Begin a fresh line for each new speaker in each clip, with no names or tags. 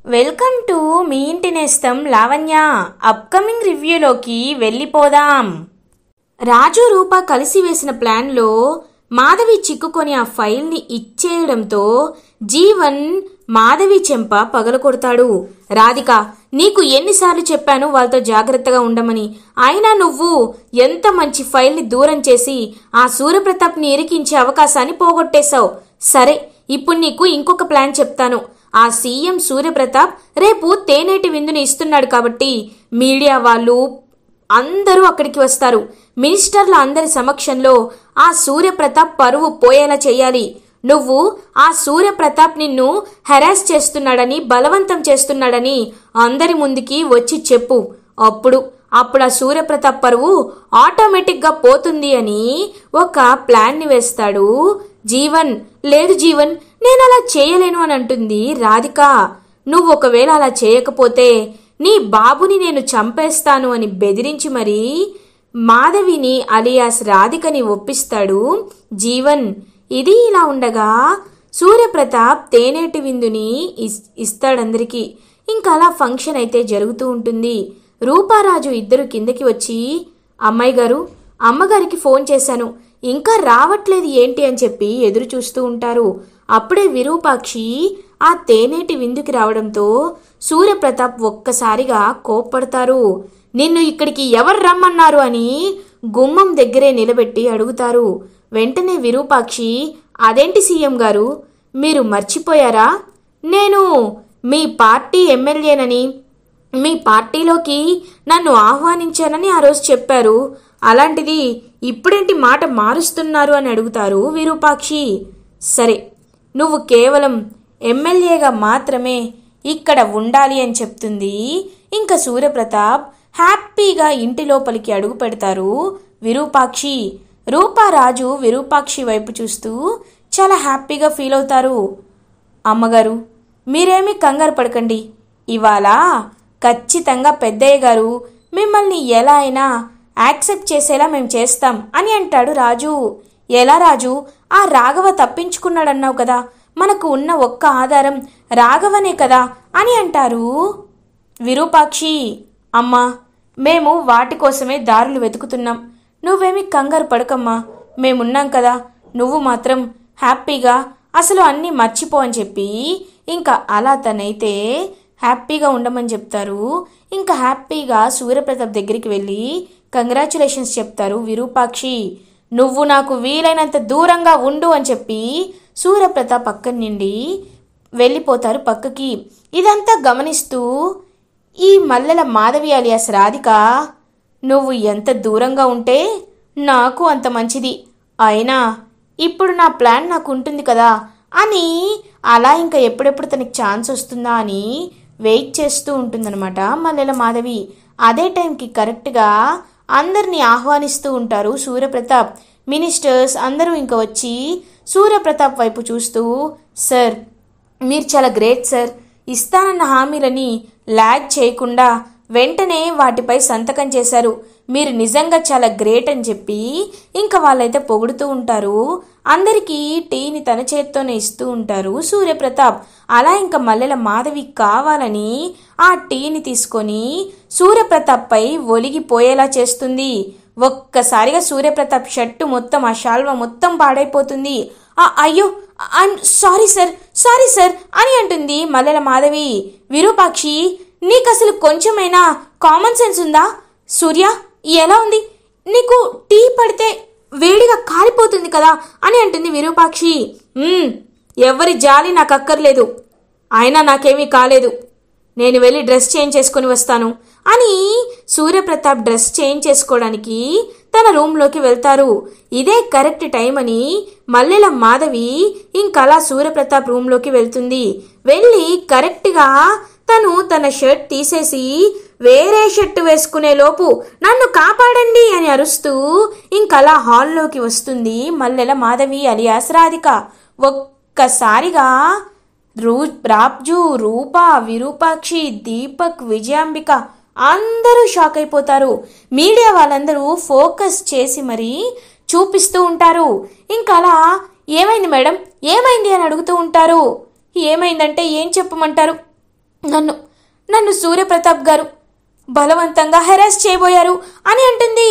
Welcome to me ఇంటి నేస్తం Lavanya. Upcoming రివ్యూలోకి వెళ్ళిపోదాం. రాజు రూప కలిసి వేసిన ప్లాన్లో మాధవి చిక్కుకొని ఆ ఫైల్ని ఇచ్చేయడంతో జీవన్ మాధవి చెంప పగలకొడతాడు. రాధిక, నీకు ఎన్నిసార్లు చెప్పాను వాళ్ళతో జాగ్రత్తగా ఉండమని, అయినా నువ్వు ఎంత మంచి ఫైల్ని దూరం చేసి ఆ సూర్యప్రతాప్ని ఇరికించే అవకాశాన్ని పోగొట్టేశావు. సరే, ఇప్పుడు నీకు ఇంకొక ప్లాన్ చెప్తాను. ఆ సీఎం సూర్యప్రతాప్ రేపు తేనేటి విందుని ఇస్తున్నాడు కాబట్టి మీడియా వాళ్ళు అందరూ అక్కడికి వస్తారు. మినిస్టర్ల అందరి సమక్షంలో ఆ సూర్యప్రతాప్ పరువు పోయేలా చేయాలి. నువ్వు ఆ సూర్యప్రతాప్ నిన్ను హెరాస్ చేస్తున్నాడని, బలవంతం చేస్తున్నాడని అందరి ముందుకి వచ్చి చెప్పు. అప్పుడు ఆ సూర్యప్రతాప్ పరువు ఆటోమేటిక్గా పోతుంది అని ఒక ప్లాన్ని వేస్తాడు జీవన్. లేదు జీవన్, నేను అలా చేయలేను అని అంటుంది రాధిక. నువ్వు ఒకవేళ అలా చేయకపోతే నీ బాబుని నేను చంపేస్తాను అని బెదిరించి మరీ మాధవిని అలియాస్ రాధికని ఒప్పిస్తాడు జీవన్. ఇది ఇలా ఉండగా సూర్యప్రతాప్ తేనేటి విందుని ఇస్తాడందరికీ. ఇంకా అలా ఫంక్షన్ అయితే జరుగుతూ ఉంటుంది. రూపారాజు ఇద్దరు కిందకి వచ్చి, అమ్మాయి గారు, అమ్మగారికి ఫోన్ చేశాను, ఇంకా రావట్లేదు ఏంటి అని చెప్పి ఎదురు చూస్తూ ఉంటారు. అప్పుడే విరూపాక్షి ఆ తేనేటి విందుకి రావడంతో సూర్యప్రతాప్ ఒక్కసారిగా కోప్పడతారు. నిన్ను ఇక్కడికి ఎవరు రమ్మన్నారు అని గుమ్మం దగ్గరే నిలబెట్టి అడుగుతారు. వెంటనే విరూపాక్షి, అదేంటి సీఎం గారు, మీరు మర్చిపోయారా? నేను మీ పార్టీ ఎమ్మెల్యేనని, మీ పార్టీలోకి నన్ను ఆహ్వానించానని ఆ రోజు చెప్పారు. అలాంటిది ఇప్పుడేంటి మాట మారుస్తున్నారు అని అడుగుతారు విరూపాక్షి. సరే, నువ్వు కేవలం ఎమ్మెల్యేగా మాత్రమే ఇక్కడ ఉండాలి అని చెప్తుంది. ఇంకా సూర్యప్రతాప్ హ్యాపీగా ఇంటి లోపలికి అడుగు పెడతారు విరూపాక్షి. రూపారాజు విరూపాక్షి వైపు చూస్తూ చాలా హ్యాపీగా ఫీల్ అవుతారు. అమ్మగారు, మీరేమీ కంగారు పడకండి, ఇవాళ ఖచ్చితంగా పెద్దయ్య గారు మిమ్మల్ని ఎలా అయినా యాక్సెప్ట్ చేసేలా మేము చేస్తాం అని అంటాడు రాజు. ఎలా రాజు, ఆ రాఘవ తప్పించుకున్నాడన్నావు కదా, మనకు ఉన్న ఒక్క ఆధారం రాఘవనే కదా అని అంటారు విరూపాక్షి. అమ్మా, మేము వాటి కోసమే దారులు వెతుకుతున్నాం, నువ్వేమీ కంగారు పడకమ్మా, మేమున్నాం కదా, నువ్వు మాత్రం హ్యాపీగా అసలు అన్నీ మర్చిపో అని చెప్పి ఇంకా అలా తనైతే హ్యాపీగా ఉండమని చెప్తారు. ఇంకా హ్యాపీగా సూర్యప్రతాప్ దగ్గరికి వెళ్ళి కంగ్రాచులేషన్స్ చెప్తారు విరూపాక్షి. నువ్వు నాకు వీలైనంత దూరంగా ఉండు అని చెప్పి సూర్యప్రతాప్ అక్కడి నుండి వెళ్ళిపోతారు పక్కకి. ఇదంతా గమనిస్తూ ఈ మల్లెల మాధవి అలియాస్ రాధిక, నువ్వు ఎంత దూరంగా ఉంటే నాకు అంత మంచిది, అయినా ఇప్పుడు నా ప్లాన్ నాకు ఉంటుంది కదా అని అలా ఇంకా ఎప్పుడెప్పుడు తనకి ఛాన్స్ వస్తుందా అని వెయిట్ చేస్తూ ఉంటుందన్నమాట మల్లెల మాధవి. అదే టైంకి కరెక్ట్గా అందరినీ ఆహ్వానిస్తూ ఉంటారు సూర్యప్రతాప్. మినిస్టర్స్ అందరూ ఇంకా వచ్చి సూర్యప్రతాప్ వైపు చూస్తూ, సార్ మీరు చాలా గ్రేట్ సార్, ఇస్తానన్న హామీలని ల్యాగ్ చేయకుండా వెంటనే వాటిపై సంతకం చేశారు, మీరు నిజంగా చాలా గ్రేట్ అని చెప్పి ఇంకా వాళ్ళైతే పొగుడుతూ ఉంటారు. అందరికీ టీని తన చేత్తోనే ఇస్తూ ఉంటారు సూర్యప్రతాప్. అలా ఇంకా మల్లెల మాధవి కావాలని ఆ టీని తీసుకొని సూర్యప్రతాప్ పై ఒలిగిపోయేలా చేస్తుంది. ఒక్కసారిగా సూర్యప్రతాప్ షర్టు మొత్తం, ఆ శాల్వా మొత్తం పాడైపోతుంది. అయ్యో, ఐఎమ్ సారీ సార్ అని అంటుంది మల్లెల మాధవి. విరూపాక్షి, నీకు అసలు కొంచెమైనా కామన్ సెన్స్ ఉందా? సూర్య, ఎలా ఉంది, నీకు టీ పడితే వేడిగా కాలిపోతుంది కదా అని అంటుంది విరూపాక్షి. ఎవరి జాలి నాకు అక్కర్లేదు, అయినా నాకేమీ కాలేదు, నేను వెళ్ళి డ్రెస్ చేంజ్ చేసుకొని వస్తాను అని సూర్యప్రతాప్ డ్రెస్ చేంజ్ చేసుకోవడానికి తన రూమ్లోకి వెళ్తారు. ఇదే కరెక్ట్ టైం అని మల్లెల మాధవి ఇంకలా సూర్యప్రతాప్ రూమ్లోకి వెళ్తుంది. వెళ్ళి కరెక్ట్గా తను తన షర్ట్ తీసేసి వేరే షర్టు వేసుకునే లోపు నన్ను కాపాడండి అని అరుస్తూ ఇంకలా హాల్లోకి వస్తుంది మల్లెల మాధవి అలియాస్ రాధిక. ఒక్కసారిగా రాజు, రూప, విరూపాక్షి, దీపక్, విజయాంబిక అందరూ షాక్ అయిపోతారు. మీడియా వాళ్ళందరూ ఫోకస్ చేసి మరీ చూపిస్తూ ఉంటారు. ఇంకా అలా ఏమైంది మేడం, ఏమైంది అని అడుగుతూ ఉంటారు. ఏమైందంటే ఏం చెప్పమంటారు, నన్ను నన్ను సూర్యప్రతాప్ గారు బలవంతంగా హెరాస్ చేయబోయారు అని అంటుంది.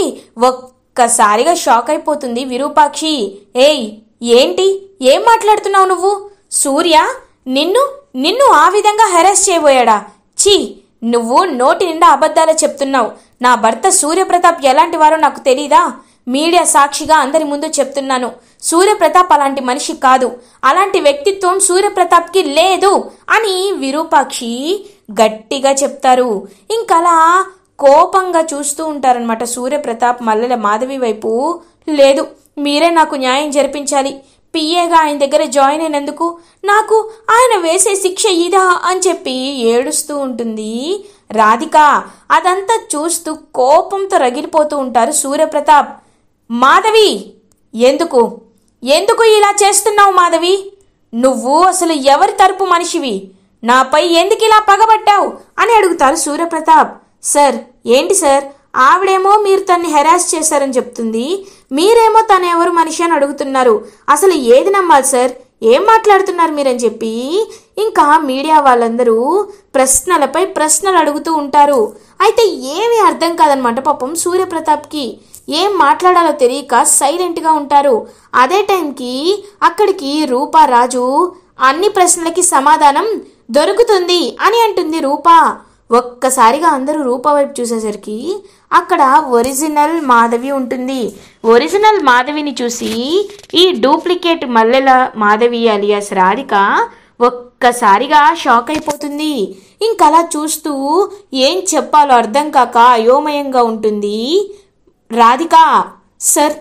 ఒక్కసారిగా షాక్ అయిపోతుంది విరూపాక్షి. ఏయ్, ఏంటి, ఏం మాట్లాడుతున్నావు నువ్వు? సూర్య నిన్ను నిన్ను ఆ విధంగా హెరాస్ చేయబోయాడా? ఛీ, నువ్వు నోటి నిండా అబద్ధాలే చెప్తున్నావు. నా భర్త సూర్యప్రతాప్ ఎలాంటి వారో నాకు తెలీదా? మీడియా సాక్షిగా అందరి ముందు చెప్తున్నాను, సూర్యప్రతాప్ అలాంటి మనిషి కాదు, అలాంటి వ్యక్తిత్వం సూర్యప్రతాప్కి లేదు అని విరూపాక్షి గట్టిగా చెప్తారు. ఇంకలా కోపంగా చూస్తూ ఉంటారనమాట సూర్యప్రతాప్ మల్లెల మాధవి వైపు. లేదు, మీరే నాకు న్యాయం జరిపించాలి. పిఏగా ఆయన దగ్గర జాయిన్ అయినందుకు నాకు ఆయన వేసే శిక్ష ఇదా అని చెప్పి ఏడుస్తూ ఉంటుంది రాధిక. అదంతా చూస్తూ కోపంతో రగిలిపోతూ ఉంటారు సూర్యప్రతాప్. మాధవి, ఎందుకు ఎందుకు ఇలా చేస్తున్నావు మాధవి? నువ్వు అసలు ఎవరి తరపు మనిషివి? నాపై ఎందుకు ఇలా పగబట్టావు అని అడుగుతారు సూర్యప్రతాప్. సార్, ఏంటి సార్, ఆవిడేమో మీరు తన్ని హెరాస్ చేశారని చెప్తుంది, మీరేమో తను ఎవరు మనిషి అని అడుగుతున్నారు. అసలు ఏది నమ్మాలి సార్? ఏం మాట్లాడుతున్నారు మీరని చెప్పి ఇంకా మీడియా వాళ్ళందరూ ప్రశ్నలపై ప్రశ్నలు అడుగుతూ ఉంటారు. అయితే ఏమీ అర్థం కాదనమాట పాపం సూర్యప్రతాప్కి. ఏం మాట్లాడాలో తెలియక సైలెంట్గా ఉంటారు. అదే టైంకి అక్కడికి రూపా రాజు అన్ని ప్రశ్నలకి సమాధానం దొరుకుతుంది అని అంటుంది రూపా. ఒక్కసారిగా అందరూ రూపా వైపు చూసేసరికి అక్కడ ఒరిజినల్ మాధవి ఉంటుంది. ఒరిజినల్ మాధవిని చూసి ఈ డూప్లికేట్ మల్లెల మాధవి అలియాస్ రాధిక ఒక్కసారిగా షాక్ అయిపోతుంది. ఇంకలా చూస్తూ ఏం చెప్పాలో అర్థం కాక అయోమయంగా ఉంటుంది రాధిక. సార్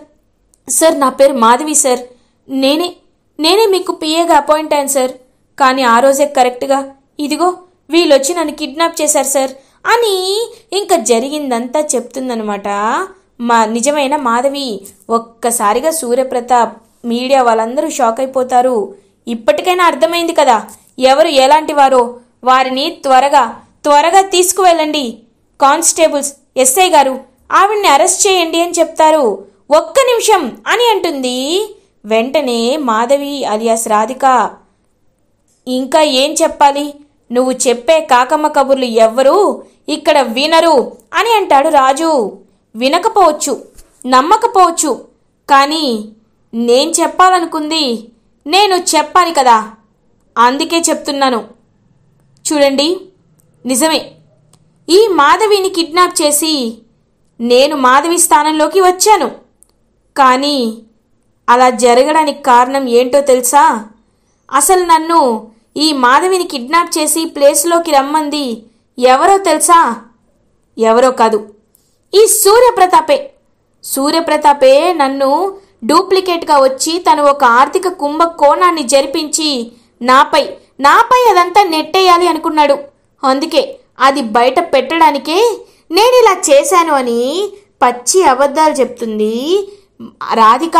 సార్ నా పేరు మాధవి సార్, నేనే మీకు పిఏగా అపాయింట్ అయ్యాను సార్. కానీ ఆ రోజే కరెక్ట్గా ఇదిగో వీళ్ళొచ్చి నన్ను కిడ్నాప్ చేశారు సార్ అని ఇంకా జరిగిందంతా చెప్తుందనమాట మా నిజమైన మాధవి. ఒక్కసారిగా సూర్యప్రతాప్ మీడియా వాళ్ళందరూ షాక్ అయిపోతారు. ఇప్పటికైనా అర్థమైంది కదా ఎవరు ఎలాంటి వారో. వారిని త్వరగా తీసుకువెళ్ళండి. కానిస్టేబుల్స్, ఎస్ఐ గారు, ఆవిడ్ని అరెస్ట్ చేయండి అని చెప్తారు. ఒక్క నిమిషం అని అంటుంది వెంటనే మాధవి అలియాస్ రాధిక. ఇంకా ఏం చెప్పాలి? నువ్వు చెప్పే కాకమ్మ కబుర్లు ఎవ్వరూ ఇక్కడ వినరు అని అంటాడు రాజు. వినకపోవచ్చు, నమ్మకపోవచ్చు, కానీ నేను చెప్పాలనుకుంది నేను చెప్పాలి కదా, అందుకే చెప్తున్నాను. చూడండి, నిజమే, ఈ మాధవిని కిడ్నాప్ చేసి నేను మాధవి స్థానంలోకి వచ్చాను. కానీ అలా జరగడానికి కారణం ఏంటో తెలుసా? అసలు నన్ను ఈ మాధవిని కిడ్నాప్ చేసి ప్లేస్లోకి రమ్మంది ఎవరో తెలుసా? ఎవరో కాదు, ఈ సూర్యప్రతాపే నన్ను డూప్లికేట్గా వచ్చి తను ఒక ఆర్థిక కుంభకోణాన్ని జరిపించి నాపై అదంతా నెట్టేయాలి అనుకున్నాడు. అందుకే అది బయట పెట్టడానికే నేను ఇలా చేశాను అని పచ్చి అబద్ధాలు చెప్తుంది రాధిక.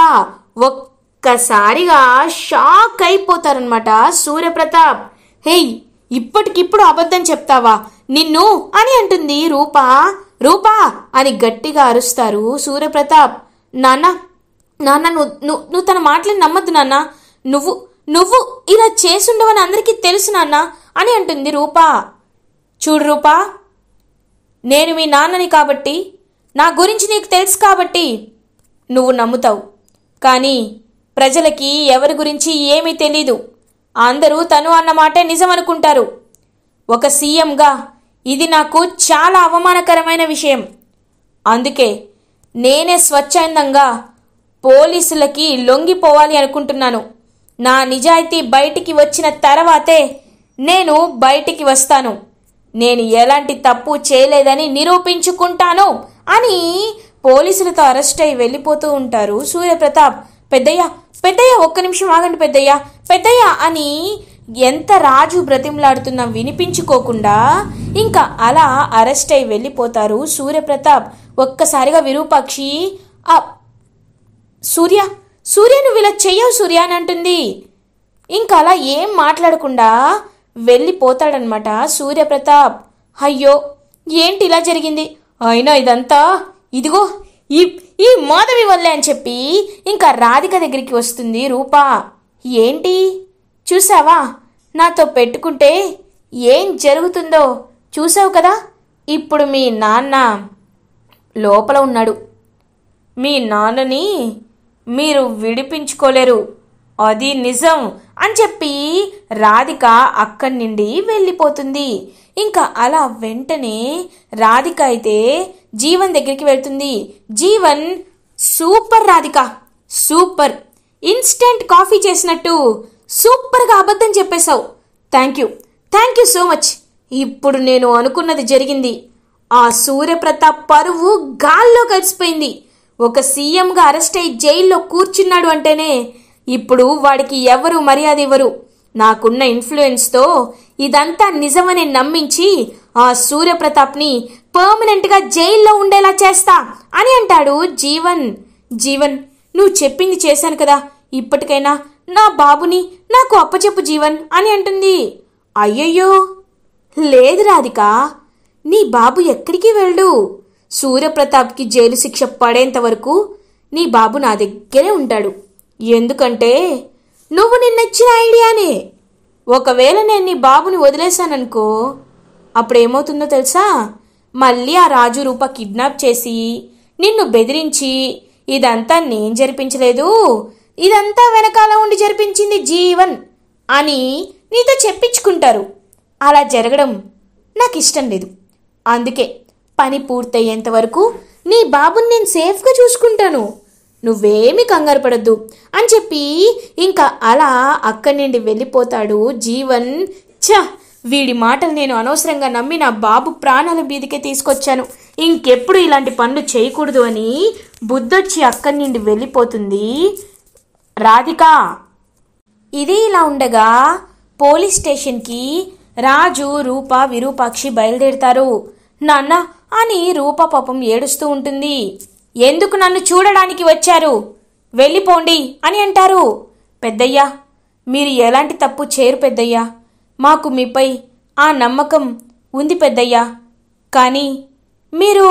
ఒక్కసారిగా షాక్ అయిపోతారనమాట సూర్యప్రతాప్. హేయ్, ఇప్పటికిప్పుడు అబద్ధం చెప్తావా నిన్ను అని అంటుంది రూపా. రూపా అని గట్టిగా అరుస్తారు సూర్యప్రతాప్. నాన్న నువ్వు తన మాటలు నమ్మద్దు నాన్న, నువ్వు ఇలా చేసుండవని అందరికీ తెలుసు నాన్న అని అంటుంది రూపా. చూడు రూపా, నేను మీ నాన్నని కాబట్టి, నా గురించి నీకు తెలుసు కాబట్టి నువ్వు నమ్ముతావు. కానీ ప్రజలకి ఎవరి గురించి ఏమీ తెలీదు. అందరూ తను అన్న మాటే నిజం అనుకుంటారు. ఒక సీఎంగా ఇది నాకు చాలా అవమానకరమైన విషయం. అందుకే నేనే స్వచ్ఛందంగా పోలీసులకి లొంగిపోవాలి అనుకుంటున్నాను. నా నిజాయితీ బయటికి వచ్చిన తర్వాతే నేను బయటికి వస్తాను. నేను ఎలాంటి తప్పు చేయలేదని నిరూపించుకుంటాను అని పోలీసులతో అరెస్ట్ అయి వెళ్ళిపోతూ ఉంటారు సూర్యప్రతాప్. పెద్దయ్య ఒక్క నిమిషం ఆగండి పెద్దయ్య అని ఎంత రాజు బ్రతిమలాడుతున్నా వినిపించుకోకుండా ఇంకా అలా అరెస్ట్ అయి వెళ్ళిపోతారు సూర్యప్రతాప్. ఒక్కసారిగా విరూపాక్షి సూర్య నువ్వు ఇలా చెయ్యవు సూర్య అని అంటుంది. ఇంకా అలా ఏం మాట్లాడకుండా వెళ్ళిపోతాడనమాట సూర్యప్రతాప్. అయ్యో, ఏంటి ఇలా జరిగింది? అయినా ఇదంతా ఇదిగో ఈ మాధవి వల్లే అని చెప్పి ఇంకా రాధిక దగ్గరికి వస్తుంది రూపా. ఏంటి చూసావా, నాతో పెట్టుకుంటే ఏం జరుగుతుందో చూసావు కదా. ఇప్పుడు మీ నాన్న లోపల ఉన్నాడు. మీ నాన్నని మీరు విడిపించుకోలేరు, అది నిజం అని చెప్పి రాధిక అక్కడి నుండి వెళ్ళిపోతుంది. ఇంకా అలా వెంటనే రాధిక అయితే జీవన్ దగ్గరికి వెళ్తుంది. Jeevan, super Radhika, super, instant coffee చేసినట్టు సూపర్గా అబద్ధం చెప్పేశావు. Thank you so much. ఇప్పుడు నేను అనుకున్నది జరిగింది. ఆ సూర్యప్రతాప్ పరువు గాల్లో కలిసిపోయింది. ఒక సీఎంగా అరెస్ట్ అయి జైల్లో కూర్చున్నాడు అంటేనే ఇప్పుడు వాడికి ఎవరు మర్యాద ఇవ్వరు. నాకున్న ఇన్ఫ్లుయెన్స్తో ఇదంతా నిజమని నమ్మించి ఆ సూర్యప్రతాప్ని పర్మనెంట్గా జైల్లో ఉండేలా చేస్తా అని అంటాడు జీవన్. జీవన్, నువ్వు చెప్పింది చేశాను కదా, ఇప్పటికైనా నా బాబుని నాకు అప్పచెప్పు జీవన్ అని అంటుంది. అయ్యయ్యో లేదు రాధిక, నీ బాబు ఎక్కడికి వెళ్ళు. సూర్యప్రతాప్కి జైలు శిక్ష పడేంత వరకు నీ బాబు నా దగ్గరే ఉంటాడు. ఎందుకంటే నువ్వు నిన్నిచ్చిన ఐడియానే. ఒకవేళ నేను నీ బాబుని వదిలేశాననుకో, అప్పుడేమవుతుందో తెలుసా? మళ్ళీ ఆ రాజు రూప కిడ్నాప్ చేసి నిన్ను బెదిరించి ఇదంతా నేను జరిపించలేదు, ఇదంతా వెనకాల ఉండి జరిపించింది జీవన్ అని నీతో చెప్పించుకుంటారు. అలా జరగడం నాకు ఇష్టం లేదు. అందుకే పని పూర్తయ్యేంత వరకు నీ బాబుని నేను సేఫ్గా చూసుకుంటాను, నువ్వేమీ కంగారు పడద్దు అని చెప్పి ఇంకా అలా అక్కడి నుండి వెళ్ళిపోతాడు జీవన్. వీడి మాటలు నేను అనవసరంగా నమ్మి నా బాబు ప్రాణాల మీదకే తీసుకొచ్చాను, ఇంకెప్పుడు ఇలాంటి పనులు చేయకూడదు అని బుద్ధొచ్చి అక్కడి నుండి వెళ్ళిపోతుంది రాధిక. ఇది ఇలా ఉండగా పోలీస్ స్టేషన్కి రాజు, రూప, విరూపాక్షి బయలుదేరుతారు. నాన్న అని రూప పాపం ఏడుస్తూ ఉంటుంది. ఎందుకు నన్ను చూడడానికి వచ్చారు? వెళ్ళిపోండి అని అంటారు. పెద్దయ్యా, మీరు ఎలాంటి తప్పు చేయరు పెద్దయ్యా, మాకు మీపై ఆ నమ్మకం ఉంది పెద్దయ్యా. కానీ మీరు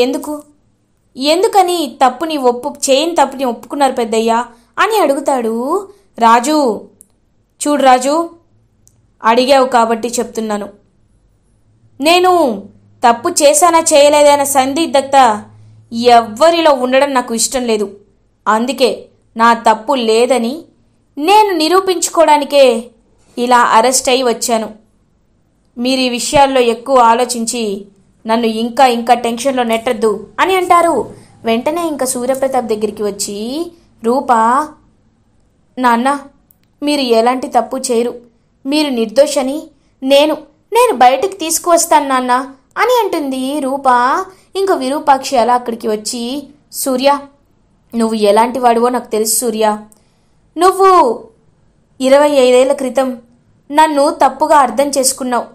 ఎందుకని చేయని తప్పుని ఒప్పుకున్నారు పెద్దయ్యా అని అడుగుతాడు రాజు. చూడు రాజు, అడిగావు కాబట్టి చెప్తున్నాను. నేను తప్పు చేశానా చేయలేదన్న సందిగ్ధత ఎవ్వరిలో ఉండడం నాకు ఇష్టం లేదు. అందుకే నా తప్పు లేదని నేను నిరూపించుకోవడానికే ఇలా అరెస్ట్ అయి వచ్చాను. మీరు ఈ విషయాల్లో ఎక్కువ ఆలోచించి నన్ను ఇంకా టెన్షన్లో నెట్టద్దు అని అంటారు. వెంటనే ఇంకా సూర్యప్రతాప్ దగ్గరికి వచ్చి రూప, నాన్న మీరు ఎలాంటి తప్పు చేయరు, మీరు నిర్దోషని నేను బయటికి తీసుకువస్తాను నాన్న అని అంటుంది రూప. ఇంకో విరూపాక్షి అలా అక్కడికి వచ్చి, సూర్య నువ్వు ఎలాంటి వాడివో నాకు తెలుసు సూర్య, నువ్వు 25 ఏళ్ల క్రితం నన్ను తప్పుగా అర్థం చేసుకున్నావు.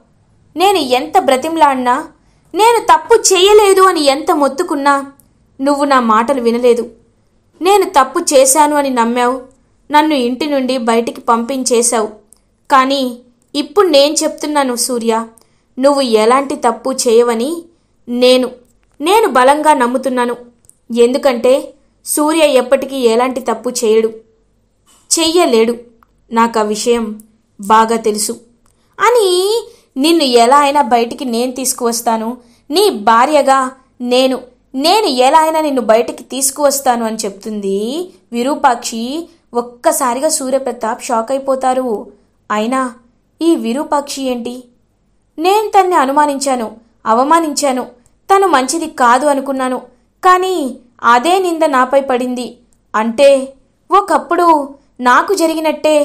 నేను ఎంత బ్రతిమలాడినా, నేను తప్పు చేయలేదు అని ఎంత మొత్తుకున్నా నువ్వు నా మాటలు వినలేదు. నేను తప్పు చేశాను అని నమ్మావు, నన్ను ఇంటి నుండి బయటికి పంపించేశావు. కానీ ఇప్పుడు నేను చెప్తున్నాను సూర్య, నువ్వు ఎలాంటి తప్పు చేయవని నేను బలంగా నమ్ముతున్నాను. ఎందుకంటే సూర్య ఎప్పటికీ ఎలాంటి తప్పు చెయ్యలేడు, నాకు ఆ విషయం బాగా తెలుసు అని. నిన్ను ఎలా అయినా బయటికి నేను తీసుకువస్తాను, నీ భార్యగా నేను ఎలా అయినా నిన్ను బయటికి తీసుకువస్తాను అని చెప్తుంది విరూపాక్షి. ఒక్కసారిగా సూర్యప్రతాప్ షాక్ అయిపోతారు. అయినా ఈ విరూపాక్షి ఏంటి? నేను తన్ని అనుమానించాను, అవమానించాను, తను మంచిది కాదు అనుకున్నాను. కానీ అదే నింద నాపై పడింది. అంటే ఒకప్పుడు నాకు జరిగినట్టే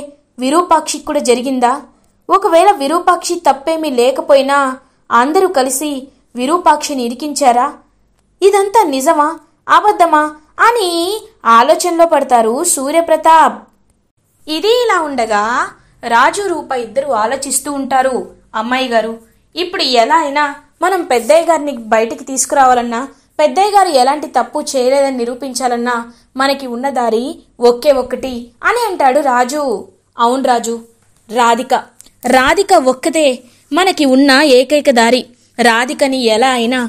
విరూపాక్షికి కూడా జరిగిందా? ఒకవేళ విరూపాక్షి తప్పేమీ లేకపోయినా అందరూ కలిసి విరూపాక్షిని ఇరికించారా? ఇదంతా నిజమా అబద్ధమా అని ఆలోచనలో పడతారు సూర్యప్రతాప్. ఇది ఇలా ఉండగా రాజు, రూప ఇద్దరు ఆలోచిస్తూ ఉంటారు. అమ్మాయి గారు, ఇప్పుడు ఎలా అయినా మనం పెద్దయ్య గారిని బయటికి తీసుకురావాలన్నా, పెద్దయ్య గారు ఎలాంటి తప్పు చేయలేదని నిరూపించాలన్నా మనకి ఉన్న దారి ఒకే ఒక్కటి అని అంటాడు రాజు. అవును రాజు, రాధిక ఒక్కతే మనకి ఉన్న ఏకైక దారి. రాధికని ఎలా అయినా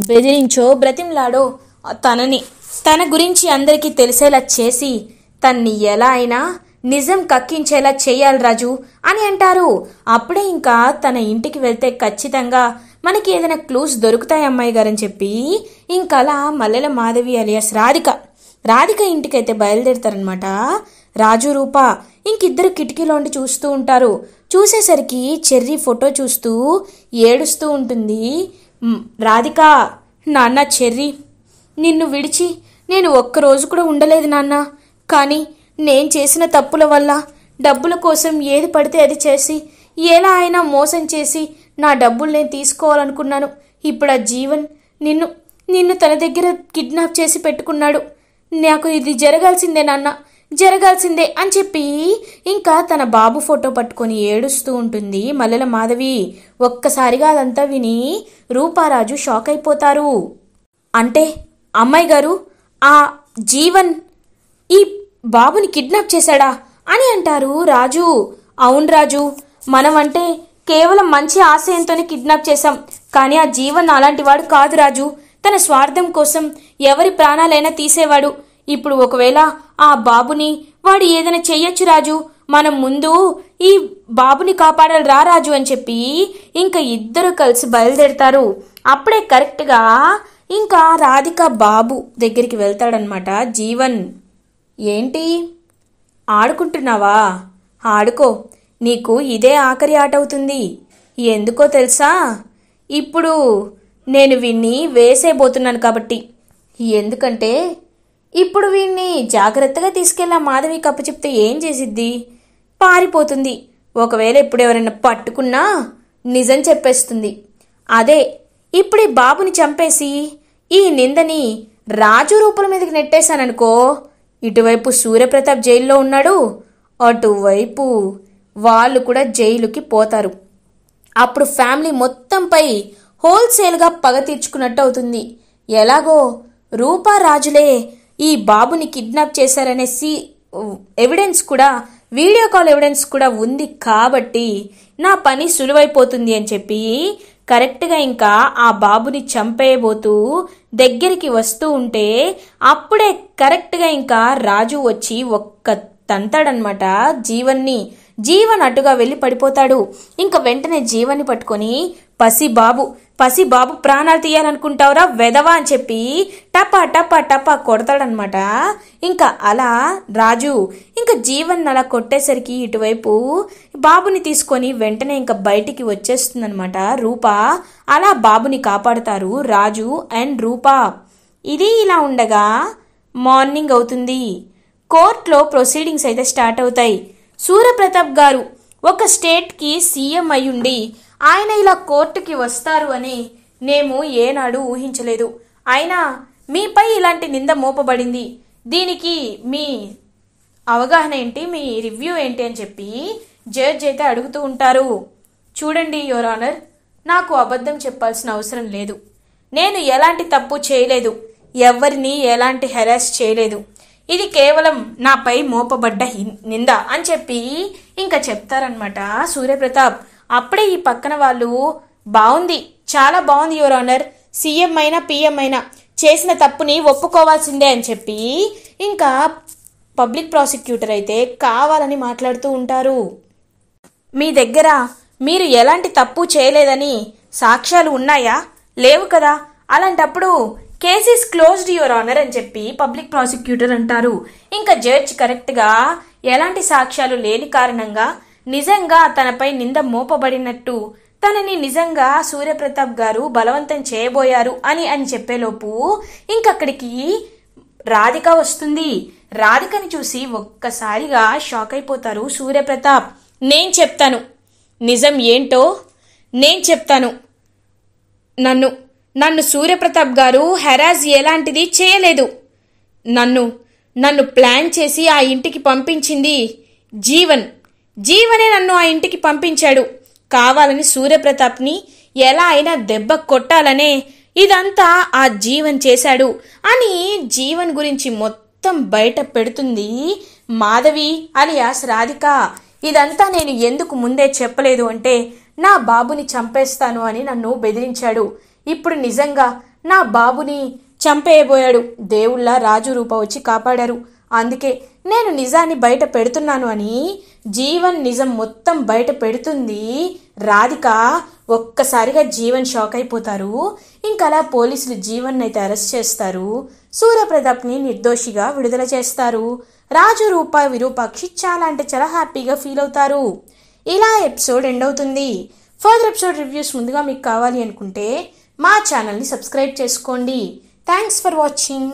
బెదిరించో బ్రతిమలాడో తన గురించి అందరికీ తెలిసేలా చేసి తన్ని ఎలా అయినా నిజం కక్కించేలా చెయ్యాలి రాజు అని అంటారు. అప్పుడే ఇంకా తన ఇంటికి వెళ్తే ఖచ్చితంగా మనకి ఏదైనా క్లూస్ దొరుకుతాయి అమ్మాయి గారని చెప్పి ఇంకలా మల్లెల మాధవి అలియాస్ రాధిక ఇంటికైతే బయలుదేరుతారనమాట. రాజు రూప ఇంకిద్దరు కిటికీలోండి చూస్తూ ఉంటారు. చూసేసరికి చెర్రీ ఫోటో చూస్తూ ఏడుస్తూ ఉంటుంది. రాధిక, నాన్న చెర్రీ, నిన్ను విడిచి నేను ఒక్కరోజు కూడా ఉండలేదు నాన్న. కానీ నేను చేసిన తప్పుల వల్ల డబ్బుల కోసం ఏది పడితే అది చేసి ఎలా అయినా మోసం చేసి నా డబ్బులు నేను తీసుకోవాలనుకున్నాను. ఇప్పుడు ఆ జీవన్ నిన్ను తన దగ్గర కిడ్నాప్ చేసి పెట్టుకున్నాడు. నాకు ఇది జరగాల్సిందే నాన్న, జరగాల్సిందే అని చెప్పి ఇంకా తన బాబు ఫోటో పట్టుకొని ఏడుస్తూ ఉంటుంది మల్లెల మాధవి. ఒక్కసారిగా అదంతా విని రూపారాజు షాక్ అయిపోతారు. అంటే అమ్మాయి గారు, ఆ జీవన్ ఈ బాబుని కిడ్నాప్ చేశాడా అని అంటారు రాజు. అవును రాజు, మనం అంటే కేవలం మంచి ఆశయంతోనే కిడ్నాప్ చేశాం. కానీ ఆ జీవన్ అలాంటి వాడు కాదు రాజు. తన స్వార్థం కోసం ఎవరి ప్రాణాలైనా తీసేవాడు. ఇప్పుడు ఒకవేళ ఆ బాబుని వాడు ఏదైనా చెయ్యొచ్చు రాజు. మనం ముందు ఈ బాబుని కాపాడాలి రా రాజు అని చెప్పి ఇంకా ఇద్దరు కలిసి బయలుదేరుతారు. అప్పుడే కరెక్ట్గా ఇంకా రాధిక బాబు దగ్గరికి వెళ్తాడనమాట జీవన్. ఏంటి ఆడుకుంటున్నావా? ఆడుకో, నీకు ఇదే ఆఖరి ఆట అవుతుంది. ఎందుకో తెలుసా? ఇప్పుడు నేను వీణ్ణి వేసేయబోతున్నాను కాబట్టి. ఎందుకంటే ఇప్పుడు వీణ్ణి జాగ్రత్తగా తీసుకెళ్ళా మాధవి కప్పచెప్తే ఏం చేసిద్ది? పారిపోతుంది. ఒకవేళ ఇప్పుడు ఎవరైనా పట్టుకున్నా నిజం చెప్పేస్తుంది. అదే ఇప్పుడు ఈ బాబుని చంపేసి ఈ నిందని రాజు రూపల మీదకి నెట్టేశాననుకో, ఇటువైపు సూర్యప్రతాప్ జైల్లో ఉన్నాడు, అటువైపు వాళ్ళు కూడా జైలుకి పోతారు. అప్పుడు ఫ్యామిలీ మొత్తంపై హోల్సేల్గా పగ తీర్చుకున్నట్టు అవుతుంది. ఎలాగో రూపారాజులే ఈ బాబుని కిడ్నాప్ చేశారనేసి ఎవిడెన్స్ కూడా, వీడియో కాల్ ఎవిడెన్స్ కూడా ఉంది కాబట్టి నా పని సులువైపోతుంది అని చెప్పి కరెక్ట్గా ఇంకా ఆ బాబుని చంపేయబోతూ దగ్గరికి వస్తూ ఉంటే అప్పుడే కరెక్ట్గా ఇంకా రాజు వచ్చి ఒక్క తంతాడనమాట జీవన్ అటుగా వెళ్ళి పడిపోతాడు. ఇంకా వెంటనే జీవన్ని పట్టుకొని పసిబాబు ప్రాణాలు తీయాలనుకుంటావురా వెధవా అని చెప్పి టపా టపా టపా కొడతాడనమాట. ఇంకా అలా రాజు ఇంకా జీవన్ అలా కొట్టేసరికి ఇటువైపు బాబుని తీసుకొని వెంటనే ఇంకా బయటికి వచ్చేస్తుందనమాట రూప. అలా బాబుని కాపాడుతారు రాజు అండ్ రూప. ఇది ఇలా ఉండగా మార్నింగ్ అవుతుంది. కోర్టులో ప్రొసీడింగ్స్ అయితే స్టార్ట్ అవుతాయి. సూర్యప్రతాప్ గారు ఒక స్టేట్కి సీఎం అయ్యుండి ఆయన ఇలా కోర్టుకి వస్తారు అని మేము ఏనాడు ఊహించలేదు. అయినా మీపై ఇలాంటి నింద మోపబడింది, దీనికి మీ అవగాహన ఏంటి, మీ రివ్యూ ఏంటి అని చెప్పి జడ్జ్ అయితే అడుగుతూ ఉంటారు. చూడండి యువర్ ఆనర్, నాకు అబద్ధం చెప్పాల్సిన అవసరం లేదు. నేను ఎలాంటి తప్పు చేయలేదు, ఎవరిని ఎలాంటి హెరాస్ చేయలేదు. ఇది కేవలం నాపై మోపబడ్డ నింద అని చెప్పి ఇంకా చెప్తారనమాట సూర్యప్రతాప్. అప్పుడే ఈ పక్కన వాళ్ళు బాగుంది, చాలా బాగుంది యువర్ ఆనర్, సీఎం అయినా పిఎం అయినా చేసిన తప్పుని ఒప్పుకోవాల్సిందే అని చెప్పి ఇంకా పబ్లిక్ ప్రాసిక్యూటర్ అయితే కావాలని మాట్లాడుతూ ఉంటారు. మీ దగ్గర మీరు ఎలాంటి తప్పు చేయలేదని సాక్ష్యాలు ఉన్నాయా? లేవు కదా. అలాంటప్పుడు case is closed your honour అని చెప్పి పబ్లిక్ ప్రాసిక్యూటర్ అంటారు. ఇంకా జడ్జ్ కరెక్ట్గా ఎలాంటి సాక్ష్యాలు లేని కారణంగా నిజంగా తనపై నింద మోపబడినట్టు, తనని నిజంగా సూర్యప్రతాప్ గారు బలవంతం చేయబోయారు అని చెప్పేలోపు ఇంకక్కడికి రాధిక వస్తుంది. రాధికని చూసి ఒక్కసారిగా షాక్ అయిపోతారు సూర్యప్రతాప్. నేను చెప్తాను నిజం ఏంటో, నేను చెప్తాను. నన్ను సూర్యప్రతాప్ గారు హెరాస్ ఎలాంటిది చేయలేదు. నన్ను ప్లాన్ చేసి ఆ ఇంటికి పంపించింది జీవనే నన్ను ఆ ఇంటికి పంపించాడు. కావాలని సూర్యప్రతాప్ని ఎలా అయినా దెబ్బ కొట్టాలనే ఇదంతా ఆ జీవన్ చేశాడు అని జీవన్ గురించి మొత్తం బయట పెడుతుంది మాధవి అలియాస్ రాధిక. ఇదంతా నేను ఎందుకు ముందే చెప్పలేదు అంటే, నా బాబుని చంపేస్తాను అని నన్ను బెదిరించాడు. ఇప్పుడు నిజంగా నా బాబుని చంపేయబోయాడు. దేవుళ్ళ రాజు రూప వచ్చి కాపాడారు. అందుకే నేను నిజాన్ని బయట పెడుతున్నాను అని జీవన్ నిజం మొత్తం బయట పెడుతుంది. రాధిక ఒక్కసారిగా జీవన్ షాక్ అయిపోతారు. ఇంకలా పోలీసులు జీవన్ అయితే అరెస్ట్ చేస్తారు. సూర్యప్రతాప్ని నిర్దోషిగా విడుదల చేస్తారు. రాజు, రూప, విరూపాక్షి చాలా అంటే చాలా హ్యాపీగా ఫీల్ అవుతారు. ఇలా ఎపిసోడ్ ఎండ్ అవుతుంది. ఫర్దర్ ఎపిసోడ్ రివ్యూస్ ముందుగా మీకు కావాలి అనుకుంటే మా ఛానల్ని సబ్స్క్రైబ్ చేసుకోండి. Thanks for watching.